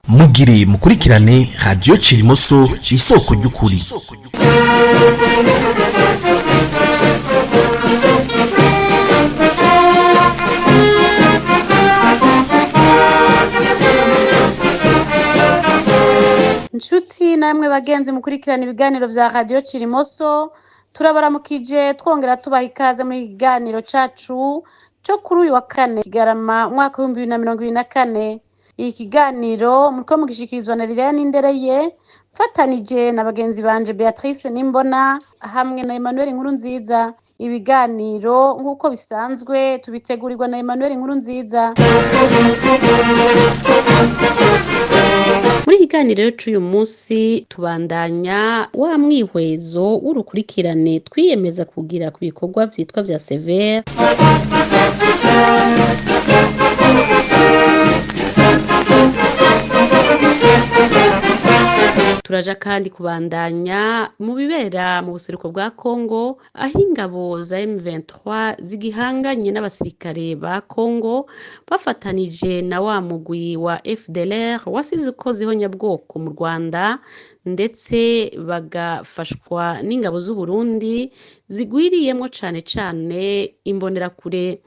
mugire mukurikirane radiyo Cirimoso isoko ry'ukuri. Nshuti namwe bagenzi mukurikirana ibiganiro vya radiyo Cirimoso, turabaramukije twongera tubaha ikaze muri ikiganiro cacu cyo kuri uyu wa kane Kigarama umwaka wa 2024. Iyi kiganiro muriko mugishikirizwa na Liliane Indereye fatanije na bagenzi banje Beatrice Nimbona hamwe na Emmanuel Nkurunziza. Ibiganiro nk'uko bisanzwe tubitegurirwa na Emmanuel Nkurunziza. Muri ikiganiro rero c'uyu munsi tubandanya wa mwihwezo w'urukurikirane twiyemeza kugira ku bikorwa vyitwa vya severe. Turaja kandi kubandanya mu bibera mu buseruko bwa Kongo, aho ingabo za M23 zigihanganye n'abasirikare ba Kongo bafatanije na wa mugwi wa FDLR wasize ukoze ihonyabwoko mu Rwanda, ndetse bagafashwa n'ingabo z'u Burundi zigwiriyemwo cane imbonerakure.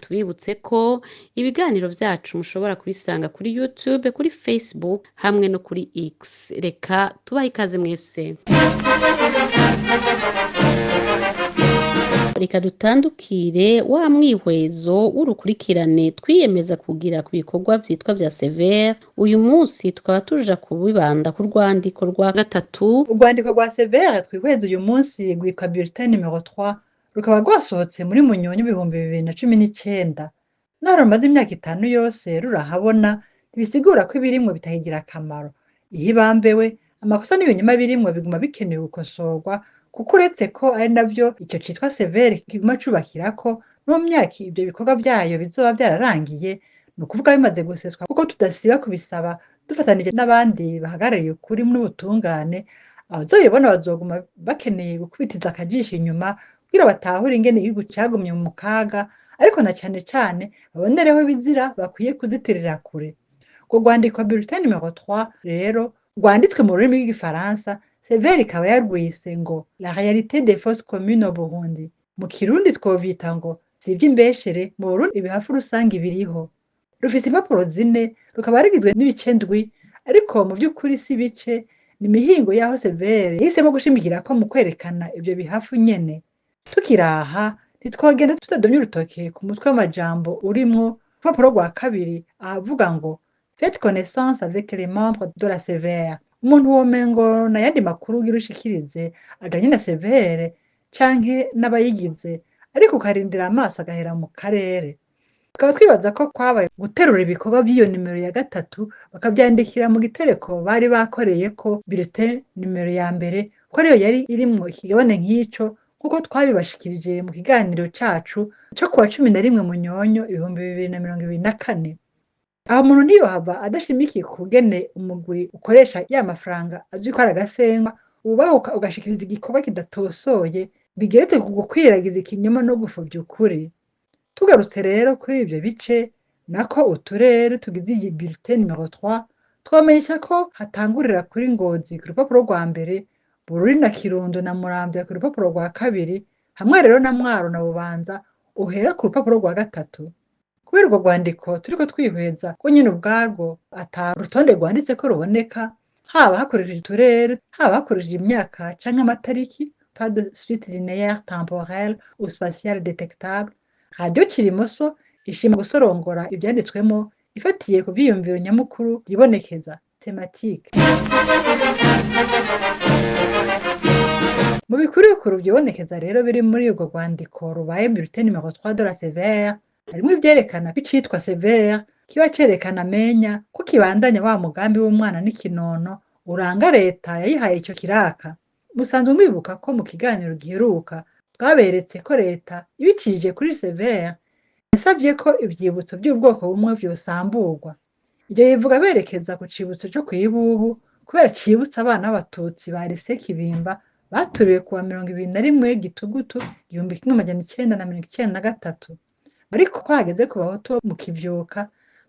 Tubibutse ko ibiganiro vyacu mushobora kubisanga kuri YouTube, kuri Facebook hamwe no kuri X. Reka tubahe ikaze mwese. Reka dutandukire wa mwihwezo w'urukurikirane twiyemeza kugira ku bikorwa vyitwa vya severe. Uyu munsi tukaba tuja kubibanda ku rwandiko rwa gatatu. Urwandiko rwa severe twihweza uyu munsi rwitwa bulletin numero 3, rukaba rwasohotse muri Munyonyo 2019. Naho rumaze imyaka 5 yose rurahabona, ntibisigura ko ibirimwo bitahigira akamaro. Iyo ibambewe, amakosa n'ibinyoma birimwo biguma bikenewe gukosorwa, kuko uretse ko ari navyo ico citwa severe kiguma cubakirako, no mu myaka ivyo bikorwa vyayo bizoba vyararangiye, ni ukuvuga bimaze guseswa, kuko tudasiba kubisaba dufatanije n'abandi bahagarariye ukuri n'ubutungane. Abazoyibona bazoguma bakeneye gukubitiza akajisho inyuma kugira batahure ingene igihugu cagumye mu kaga, ariko na cane babonereho ibizira bakwiye kuzitirira kure. Urwo rwandiko bulletin numero 3 rero rwanditswe mu rurimi rw'igifaransa, severe ikaba yarwise ngo la réalité des fausses communes au Burundi. Mu kirundi twovita ngo si ivy'imbeshere mu Burundi ibihafu rusangi biriho. Rufise impapuro 4, rukaba rigizwe n'ibice ndwi, ariko mu vy'ukuri si bice, ni imihingo yaho severe yahisemo gushimikirako mu kwerekana ivyo bihafu nyene. Tukiraha ntitwogenda tutadomye urutoke ku mutwe w'amajambo urimwo urupapuro rwa kabiri ahavuga ngo faites connaissance avec les membres de la severe. Umuntu womengo na yandi makuru ugira ushikirize ajanye na severe canke n'abayigize, ariko ukarindira amaso agahera mu karere. Tukaba twibaza ko kwabaye guterura ibikorwa by'iyo nimero ya gatatu bakavyandikira mu gitereko bari bakoreyeko bulletin nimero ya mbere, ko ariyo yari irimwo ikigabane nk'ico, kuko twabibashikirije mu kiganiro cacu co kuwa 11 Munyonyo 2024. Aho umuntu ntiyohava adashimikiye kugene umugwi ukoresha ya mafaranga azwi ko aragasengwa, ubahuka ugashikiriza igikorwa kidatosoye bigeretse ku gukwiragiza ikinyoma no gupfuvya ukuri. Tugarutse rero kuri ivyo bice nako uturere tugize iyi bulletin numero 3, twamenyesha ko hatangurira kuri Ngozi ku rupapuro rwa mbere, Bururi na Kirundo na Muramvya ku rupapuro rwa kabiri, hamwe rero na Mwaro na Bubanza uhera ku rupapuro rwa gatatu. Kubera urwo rwandiko turiko twihweza ko nyine ubwarwo ata rutonde rwanditse ko ruboneka, haba hakoresheje uturere, haba hakoresheje imyaka canke amatariki, pas de suite linéaire temporelle ou spatiale détectable. Radio Cirimoso ishima gusorongora ivyanditswemo ifatiye ku vyiyumviro nyamukuru yibonekeza thématique. Mu bikurikuru vyibonekeza rero biri muri urwo rwandiko rubaye bulletin numero 3 de la severe, harimwo ivyerekana ko icitwa severe kiba cerekana amenya ko kibandanya wa mugambi w'umwana n'ikinono uranga leta yayihaye ico kiraka. Musanzwe mwibuka ko mu kiganiro giheruka twaberetse ko leta ibicishije kuri severe yasavye ko ivyibutso by'ubwoko bumwe vyosamburwa. Ivyo bivuga berekeza ku cibutso co kw'ibubu, kubera cibutsa abana b'abatutsi ba Lycée Kibimba baturiwe kuwa 21 Gitugutu 1993. ariko ko hageze ku bahutu bo mu kivyuka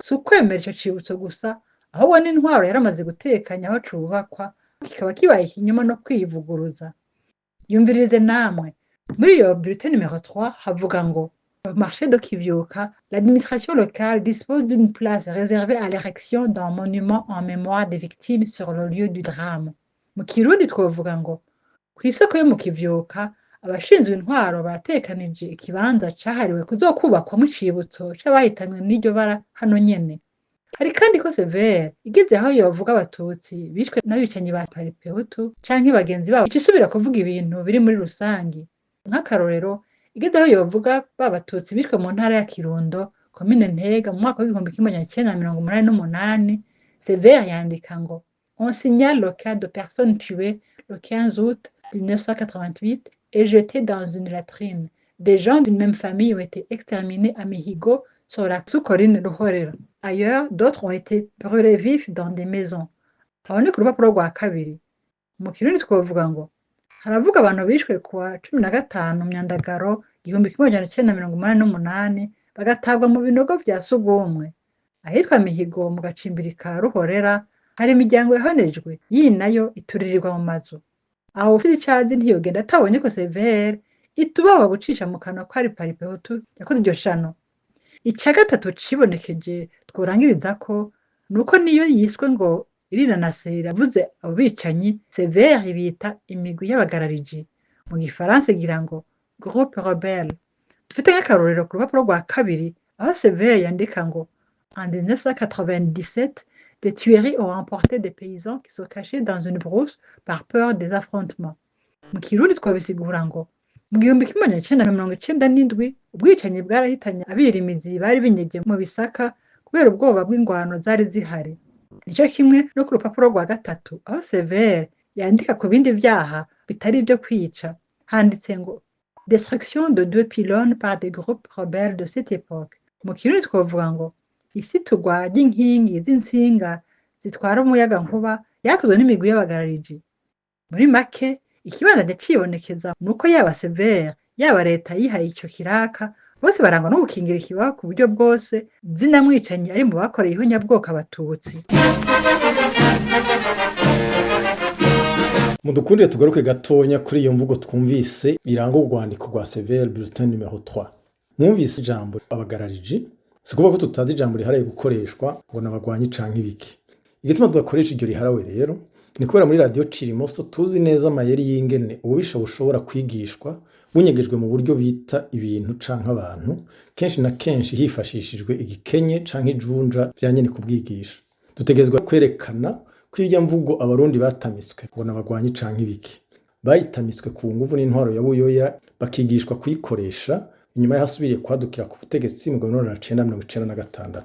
si ukwemera ico cibutso gusa ahubwo n'intwaro yaramaze gutekanya aho cubakwa kikaba kibaye ikinyoma no kwivuguruza. Yumvirize namwe muri iyo bulletin numéro 3 havuga ngo au marché de Kivyuka, l'administration locale dispose d'une place réservée à l'érection d'un monument en mémoire des victimes sur le lieu du drame. Mu Kirundi twovuga ngo kw'isoko yo mu Kivyuka abashinzwe intwaro baratekanije ikibanza cahariwe kuzokubakwamwo icibutso c'abahitanywe n'iryo bara hano nyene. Hari kandi ko Severe igeze aho yovuga abatutsi bishwe n'abicanyi ba Paripehutu canke bagenzi babo icisubira kuvuga ibintu biri muri rusangi. Nk'akarorero igeze aho yovuga ba batutsi bishwe mu ntara ya Kirundo komine Ntega mu mwaka w'1988 Severe yandika ngo on signale le cas de personnes tuées le 15 août 1988 et jetées dans une latrine. Des gens d'une même famille ont été exterminés à Mihigo sur la sous-colline Ruhorera. Ailleurs, d'autres ont été brûlés vifs dans des maisons. Aho ni ku rupapuro rwa kabiri. Mu Kirundi twovuga ngo haravuga abantu bishwe kuwa 15 Myandagaro 1988 bagatabwa mu binogo vya sugumwe. Ahitwa Mihigo mu gacimbiri ka Ruhorera hari imiryango yahonejwe iyi nayo ituririrwa mu mazu. Aho ufite icazi ntiyogenda atabonye ko Severe itubaho gucisha mu kanwa ko ari Paripehutu yakoze iryo shano. Ica gatatu cibonekeje tworangiriza ko nuko niyo yiswe ngo irinanase iravuze abo bicanyi Severe bita imigwi y'abagarariji mu gifaransa igira ngo groupe rebelle. Dufite nk'akarorero ku rupapuro rwa kabiri aho Severe yandika ngo en 1997 des tueries ont emporté des paysans qui se cachaient dans une brousse par peur des affrontements. Mu Kirundi twabisigura ngo mu 1997 ubwicanyi bwarahitanye abirimizi bari binyegeje mu bisaka kubera ubwoba bw'ingwano zari zihari. Nico kimwe no ku rupapuro rwa gatatu aho Severe yandika ku bindi vyaha bitari ibyo kwica handitse ngo destruction de 2 pylônes par des groupes rebelles de cette époque. Mu Kirundi twovuga ngo isiturwa ry'inkingi z'intsinga zitwara umuyaga nkuba yakozwe n'imigwi y'abagarariji. Muri make ikibandanya cibonekeza nuko yaba Severe yaba leta yihaye ico kiraka bose barangwa no gukingira ikibaho ku buryo bwose zina mwicanyi ari mu bakoreye ihonyabwoko abatutsi. Mudukundire tugaruke gatonya kuri iyo mvugo twumvise iranga urwandiko rwa Severe bulletin numéro 3. Mwumvise ijambo abagarariji sikuvuga ko tutazi ijambo riharaye gukoreshwa ngo nabagwanyi canke ibiki. Igituma tudakoresha iryo riharawe rero ni kubera muri radio Cirimoso tuzi neza amayeri y'ingene ububisha bushobora kwigishwa bunyegejwe mu buryo bita ibintu canke abantu kenshi na kenshi hifashishijwe igikenye canke ijunja vyanyene kubwigisha. Dutegezwa kwerekana ko irya mvugo abarundi batamiswe ngo nabagwanyi canke ibiki bayitamiswe ku nguvu n'intwaro ya Buyoya bakigishwa kuyikoresha inyuma yahasubiriye kwadukira ku butegetsi mu 1996.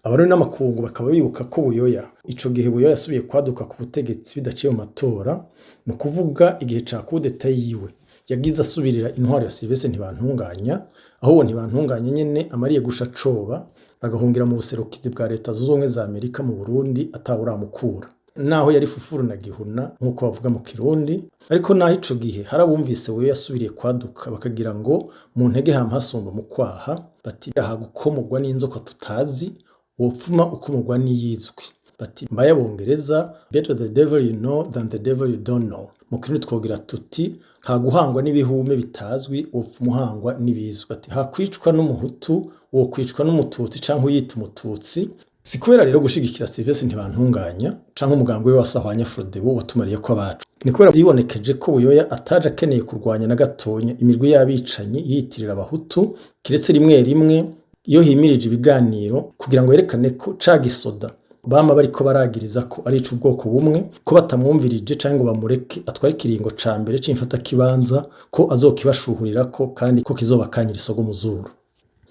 Abarundi n'amakungu bakaba bibuka ko Buyoya ico gihe Buyoya yasubiye kwaduka ku butegetsi bidaciye mu matora no kuvuga igihe ca kudeta yiwe yagize asubirira intwaro ya Sylvestre Ntibantunganya aho Ntibantunganya nyene amariye gusha coba bagahungira mu buserukizi bwa leta zunze ubumwe za Amerika mu Burundi atawuramukura naho yari fufuru na gihuna nkuko bavuga mu Kirundi. Ariko naho ico gihe harabumvise we yasubiriye kwaduka bakagira ngo mu ntege hasumba mu kwaha bati aha gukomorwa n'inzoka tutazi wopfuma ukomorwa n'iyizwi bati mbaya bongereza better the devil you know than the devil you don't know. Mu Kirundi twogira tuti ha guhangwa n'ibihume bitazwi wopfuma uhangwa n'ibizwi ati ha kwicwa n'umuhutu wo kwicwa n'umututsi canke uyita umututsi. Si kubera rero gushigikira Sylvestre Ntibantunganya canke umugambwe we wasahwanya Frodebu watumariye ko abacu, ni kubera byibonekeje ko Buyoya ataje akeneye kurwanya na gatonya imirwi y'abicanyi yitirira abahutu kiretse rimwe rimwe iyo himirije ibiganiro kugira ngo yerekane ko cagisoda bama bariko baragiriza ko ari ico ubwoko bumwe ko batamwumvirije canke ngo bamureke atware ikiringo ca mbere c'imfata kibanza ko azokibashuhurirako kandi ko kizobakanyira isogo mu zuru.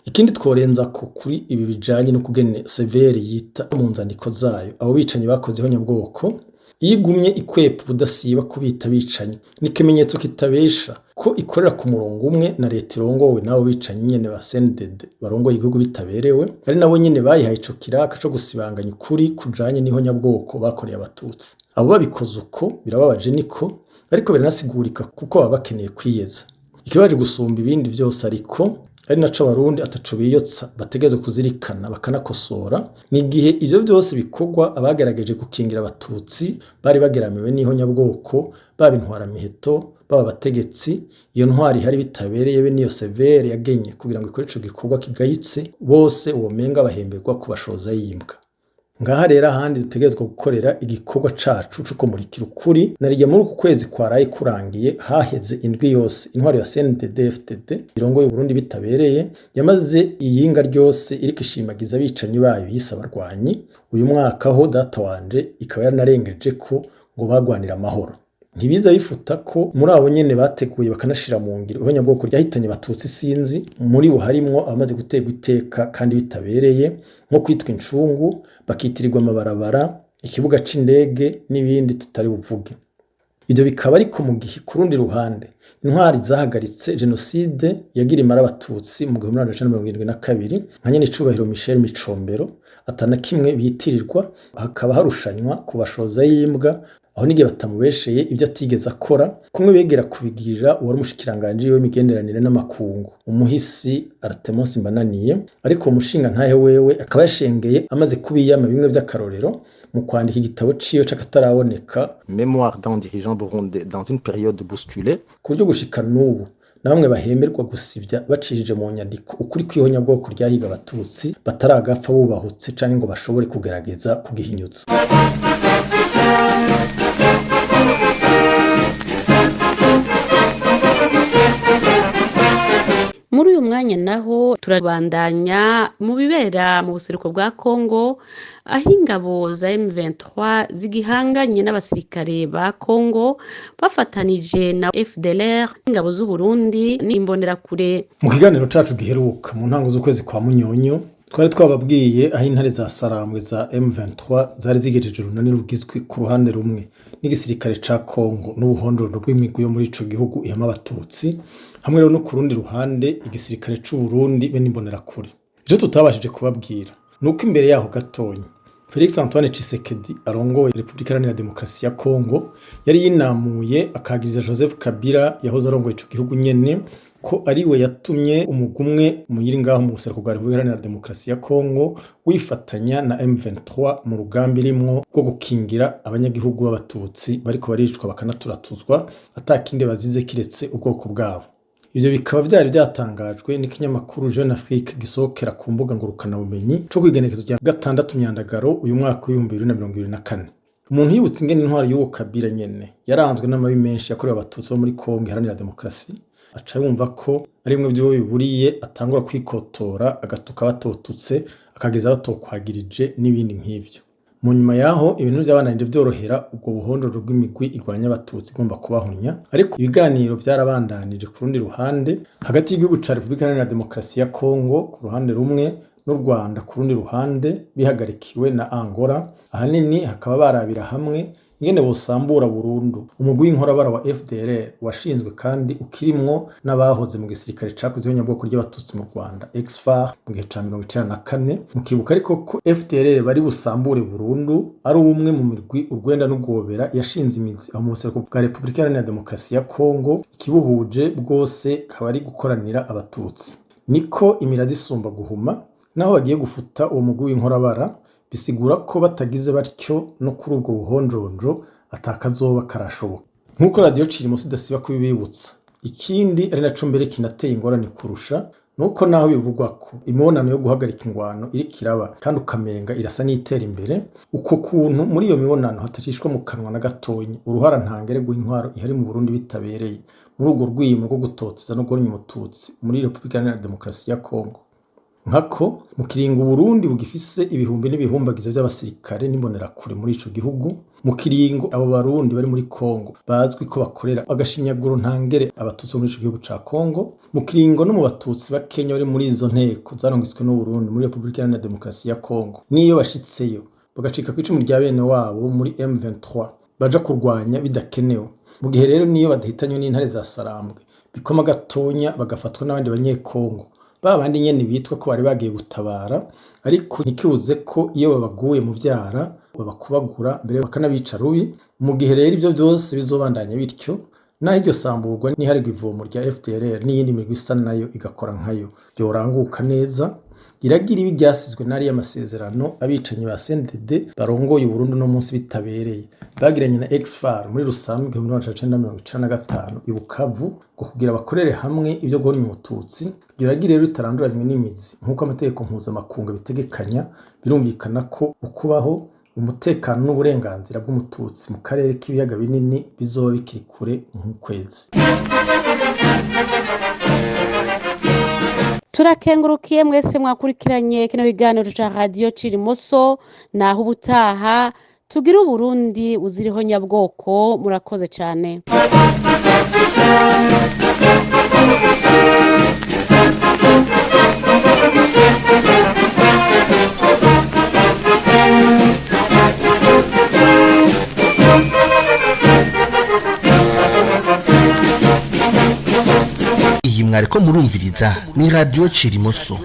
Ikindi tworenza ko kuri ibi bijanye no kugene Severe yita mu nzandiko zayo abo bicanyi bakoze ihonyabwoko yigumye ikwepa budasiba kubita bicanyi ni kimenyetso kitabesha ko ikorera ku murongo umwe na leta irongowe nabo bicanyi nyene ba CNDD barongoye igihugu bitaberewe ari nabo nyene bayihaye ico kiraka co gusibanganya ukuri kujanye n'ihonyabwoko bakoreye abatutsi. Abo babikoze uko birababaje niko ariko biranasigurika kuko baba bakeneye kwiyeza. Ikibaje gusumba ibindi byose ariko ari naco abarundi ataco biyotsa bategerezwa kuzirikana bakanakosora. Ni igihe ivyo vyose bikorwa abagerageje gukingira abatutsi bari bageramiwe n'ihonyabwoko, baba intwaramiheto, baba abategetsi, iyo ntwari ihari bitabereye be niyo severe yagenye kugira ngo ikore ico gikorwa kigayitse, bose womenga bahemberwa kubashoza yimbwa. Ngaha rero ahandi dutegerezwa gukorera igikorwa cacu co kumurikira ukuri. Narirya muri uku kwezi kwaraye kurangiye haheze indwi yose intwari ya CNDD-FDD irongoye Burundi bitabereye yamaze iyinga ryose iriko ishimagiza abicanyi bayo yise abarwanyi. Uyu mwaka ho data wanje ikaba yaranarengeje ko ngo bagwanira amahoro. Ntibiza bifuta ko muri abo nyene bateguye bakanashira mu ngiro ihonyabwoko ryahitanye abatutsi sinzi, muri bo harimwo abamaze gutegwa iteka kandi bitabereye nko kwitwa incungu, bakitirirwa amabarabara, ikibuga c'indege n'ibindi tutari buvuge. Ivyo bikaba ariko mu gihe ku rundi ruhande intwari zahagaritse jenoside yagira imara abatutsi mu 1972 nka nyene icubahiro Michel Micombero atana kimwe bitirirwa, hakaba harushanywa kubashoza yimbwa aho n'igihe batamubesheye ibyo atigeze akora, kumwe begera kubigirira uwari umushikiranganje w'imigenderanire n'amakungu umuhisi Artemus Mbananiye, ariko umushinga ntahe wewe akaba yashengeye amaze kubiyama bimwe by'akarorero mu kwandika igitabo ciyo c'akataraboneka Mémoire d'un dirigeant burundais dans une période bousculée, ku buryo gushika n'ubu na bamwe bahemberwa gusivya bacishije mu nyandiko ukuri kw'ihonyabwoko ryahiga abatutsi bataragapfa bubahutse canke ngo bashobore kugerageza kugihinyutsa. Muri uyu mwanya naho turabandanya mu bibera mu buseruko bwa Kongo, aho ingabo za M23 zigihanganye n'abasirikare ba Kongo bafatanije na FDLR, ingabo z'u Burundi n'imbonerakure. Mu kiganiro cacu giheruka mu ntango z'ukwezi kwa Munyonyo twari twababwiye aho intare za Sarambwe za M23 zari zigejeje urunani rugizwe ku ruhande rumwe n'igisirikare ca Kongo n'ubuhondoro bw'imigwi yo muri ico gihugu ihama abatutsi, hamwe rero no ku rundi ruhande igisirikare c'u Burundi be n'imbonerakure. Ivyo tutabashije kubabwira nuko imbere yaho gatonyi Felix Antoine Tshisekedi arongoye Republika Iharanira Demokarasi ya Kongo yari yinamuye akagiriza Joseph Kabila yahoze arongoye ico gihugu nyene ko ariwe yatumye umugumwe muyiri ngaho mu buseruko bwa Republika Iharanira Demokarasi ya Kongo wifatanya na M23 mu rugambi rimwo rwo gukingira abanyagihugu b'abatutsi bariko baricwa bakanaturatuzwa atakinde bazize kiretse ubwoko bwabo. Ivyo bikaba vyari byatangajwe n'ikinyamakuru Jeune Afrique gisohokera ku mbuga ngurukana bumenyi co kwigenekezo rya 6 Myandagaro uyu mwaka wa 2024. Umuntu yibutse ingene intwari y'uwo Kabila nyene yaranzwe n'amabi menshi yakorewe abatutsi bo muri Kongo Iharanira Demokarasi, aca yumva ko ari bimwe byo biburiye atangura kwikotora agatuka batotutse akageza batokwagirije n'ibindi nk'ivyo. Mu nyuma yaho ibintu by'abananije byorohera ubwo buhondoro bw'imigwi igwanya abatutsi igomba kubahunya, ariko ibiganiro byarabandanije ku rundi ruhande hagati y'igihugu ca Republika Iharanira Demokarasi ya Kongo ku ruhande rumwe n'u Rwanda ku rundi ruhande bihagarikiwe na Angola. Ahanini hakaba barabira hamwe ingene bosambura burundu umugwi w'inkorabara wa FDLR washinzwe kandi ukirimwo n'abahoze mu gisirikare cakoze ihonyabwoko ry'abatutsi mu Rwanda ex-FAR mu gihe ca 1994. Mukibuka ariko ko FDLR bari busambure burundu ari umwe mu mirwi urwenda n'ugobera yashinze imizi aho mu buseruko bwa Republika Iharanira Demokarasi ya Kongo, ikibuhuje bwose kaba ari gukoranira abatutsi. Niko imirazi isumba guhuma, naho bagiye gufuta uwo mugwi w'inkorabara bisigura ko batagize batyo no kuri ubwo buhonjonjo atakazoba karashoboka. Nkuko radio Cirimusi idasiba kubibibutsa, ikindi ari naco mbere kinateye ingorane kurusha nuko naho bivugwa ko imibonano yo guhagarika ingwano iri kiraba kandi ukamenga irasa n'itera imbere, uko kuntu muri iyo mibonano hatacishwa mu kanwa na gatonyi uruhara ntangere rw'intwaro ihari mu Burundi bitabereye muri urwo rwimo rwo gutoteza no guhonya umututsi muri Republika Iharanira Demokarasi ya Kongo. Nkako mu kiringo Burundi bugifise ibihumbi n'ibihumbagiza by'abasirikare n'imbonerakure muri ico gihugu, mu kiringo abo barundi bari muri Kongo bazwi ko bakorera agashinyaguro ntangere abatutsi muri ico gihugu ca Kongo, mu kiringo no mu batutsi bakenya bari muri izo nteko zarongitswe n'u Burundi muri Republika Iharanira Demokarasi ya Kongo, niyo bashitseyo bagacika kw'icumi rya bene wabo muri M23 baja kurwanya bidakenewe. Mu gihe rero niyo badahitanywe n'intare za Sarambwe bikoma gatonya bagafatwa n'abandi banyekongo babandi nyene bitwa ko bari bagiye gutabara, ariko nikibuze ko iyo babaguye mu vyara babakubagura mbere bakanabica rubi. Mu gihe rero ivyo byose bizobandanya bityo naho iryo samburwa niharirwa ivomo rya FDLR n'iyindi migwi isa nayo igakora nkayo byoranguka neza iragira ibi ryasizwe n'ari y'amasezerano abicanyi ba CNDD barongoye Burundi no munsi bitabereye bagiranye na Exfar muri rusanzwe 1995 i Bukavu ngo kugira bakorere hamwe ivyo guhonya umututsi byoragira rero bitaranduranywe n'imizi nkuko amategeko mpuzamakungu bitegekanya birumvikana ko ukubaho umutekano n'uburenganzira bw'umututsi mu karere k'ibiyaga binini bizoba bikiri kure nk'ukwezi. Turakengurukiye mwese mwakurikiranye kino biganiro ca Radio Cirimoso naho ubutaha tugira Uburundi uziriho nyabwoko murakoze cyane. iyi mwariko murumviriza ni Radio Cirimoso.